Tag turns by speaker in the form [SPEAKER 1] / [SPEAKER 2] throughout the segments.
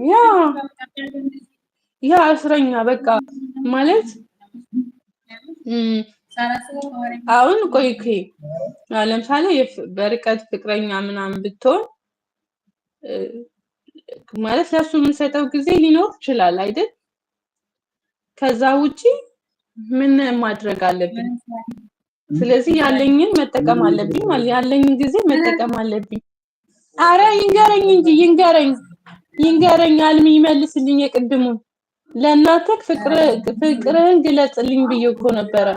[SPEAKER 1] ያ ያ እስረኛ በቃ ማለት አሁን ቆይ ለምሳሌ በርቀት ፍቅረኛ ምናምን ብትሆን ማለት ለሱ የምንሰጠው ጊዜ ሊኖር ይችላል አይደል? ከዛ ውጪ ምን ማድረግ አለብኝ? ስለዚህ ያለኝን መጠቀም አለብኝ ማለት ያለኝን ጊዜ መጠቀም አለብኝ። አረ ይንገረኝ እንጂ ይንገረኝ አልሚ ይመልስልኝ የቅድሙን ለእናትህ ፍቅርህን ግለጽልኝ ብዬ እኮ ነበረ።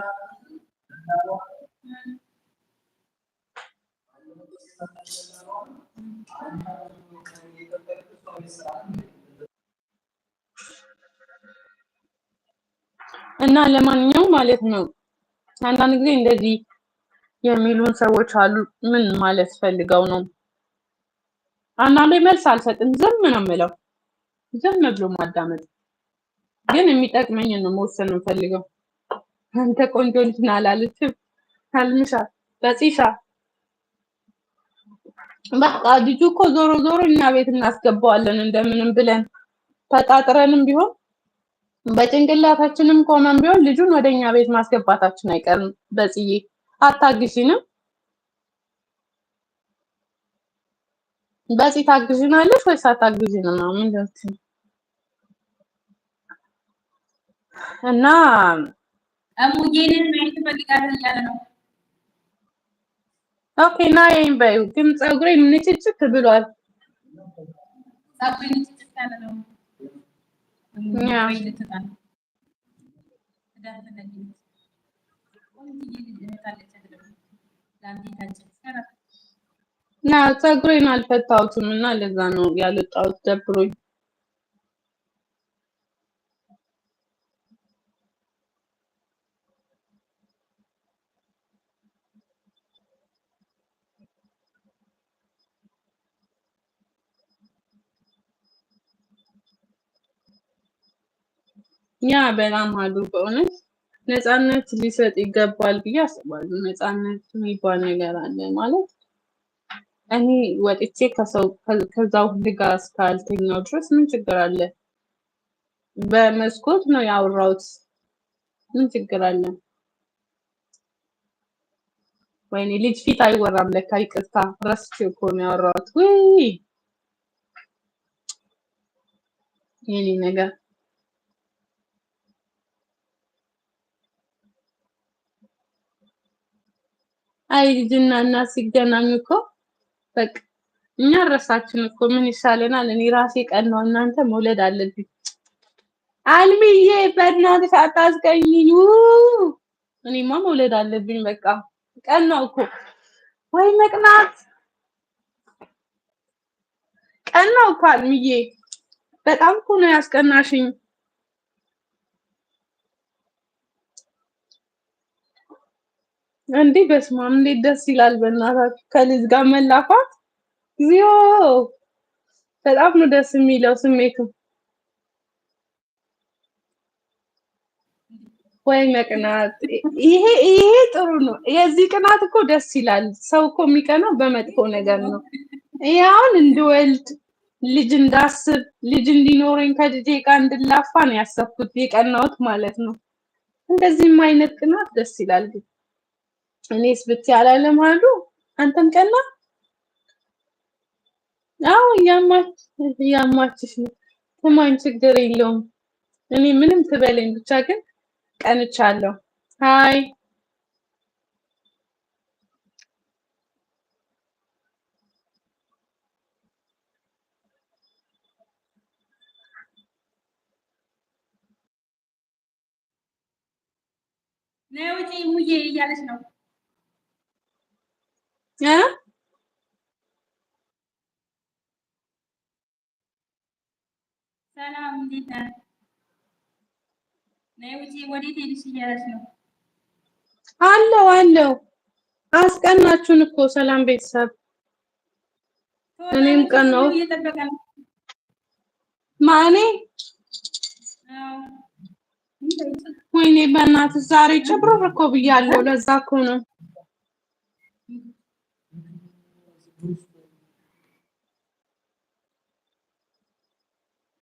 [SPEAKER 1] እና ለማንኛውም ማለት ነው አንዳንድ ጊዜ እንደዚህ የሚሉን ሰዎች አሉ። ምን ማለት ፈልገው ነው? አንዳንዴ መልስ አልሰጥም፣ ዝም ነው የምለው። ዝም ብሎ ማዳመጥ። ግን የሚጠቅመኝ ነው መወሰን ነው የምፈልገው። አንተ ቆንጆ ልጅ ነህ አላለችም አልምሻ በፂሻ በቃ ልጁ እኮ ዞሮ ዞሮ እኛ ቤት እናስገባዋለን እንደምንም ብለን ተጣጥረንም ቢሆን በጭንቅላታችንም ቆመን ቢሆን ልጁን ወደኛ ቤት ማስገባታችን አይቀርም። በጽዬ አታግዢንም? በጽ ታግዢናለሽ ወይስ አታግዢንም ነው ምንድን ነው? እና
[SPEAKER 2] አሙዬንን ማየት ፈልጋለሁ እያለ ነው።
[SPEAKER 1] ኦኬ ናይም በይው። ግን ፀጉሬ ንጭጭት ብሏል።
[SPEAKER 2] ፀጉሬ ንጭጭት ያለ ነው።
[SPEAKER 1] ና ፀጉሬን አልፈታሁትም እና ለዛ ነው ያልወጣሁት ደብሮኝ። ያ በጣም አሉ በእውነት ነፃነት ሊሰጥ ይገባል ብዬ አስባለሁ። ነፃነት የሚባል ነገር አለ ማለት እኔ ወጥቼ ከዛው ሁሉ ጋር እስካልተኛው ድረስ ምን ችግር አለ? በመስኮት ነው ያወራሁት። ምን ችግር አለ? ወይኔ ልጅ ፊት አይወራም ለካ ይቅርታ፣ ረስቼው እኮ ነው ያወራሁት። ውይ የኔ ነገር አይ ልጅና እናት ሲገናኙ እኮ በቃ እኛ ራሳችን እኮ ምን ይሻለናል? እኔ ራሴ ቀናው እናንተ መውለድ አለብኝ። አልሚዬ በእናትሽ አታስቀኝኝ። እኔማ መውለድ አለብኝ በቃ ቀናው እኮ። ወይ መቅናት ቀናው እኮ አልሚዬ በጣም እኮ ነው ያስቀናሽኝ። እንዴ በስማም እንዴት ደስ ይላል በእናታችሁ ከልጅ ጋር መላፋት። ዚዮ በጣም ነው ደስ የሚለው ስሜቱ። ወይ መቅናት ይሄ ጥሩ ነው። የዚህ ቅናት እኮ ደስ ይላል። ሰው እኮ የሚቀናው በመጥፎ ነገር ነው። ያውን እንድወልድ ልጅ እንዳስብ ልጅ እንዲኖረኝ ከልጄ ጋር እንድላፋ ነው ያሰብኩት የቀናሁት ማለት ነው። እንደዚህም አይነት ቅናት ደስ ይላል። ግን እኔስ ብትይ አላለም አሉ አንተም ቀና። አዎ እያማችሽ ነው። ከማን ችግር የለውም። እኔ ምንም ትበለኝ ብቻ ግን ቀንቻለሁ። ሃይ
[SPEAKER 2] ነው እንጂ ሙዬ እያለች ነው። ሰላም እንዴት ነህ? ነው እንጂ ወዴት ሄድሽ እያለች ነው።
[SPEAKER 1] አለው አስቀናችሁን እኮ ሰላም ቤተሰብ። እኔም ቀናው
[SPEAKER 2] እየጠበቀ ነው
[SPEAKER 1] ማኔ። ወይኔ በእናትህ ዛሬ ጭብርር እኮ ብያለሁ። ለዛ እኮ ነው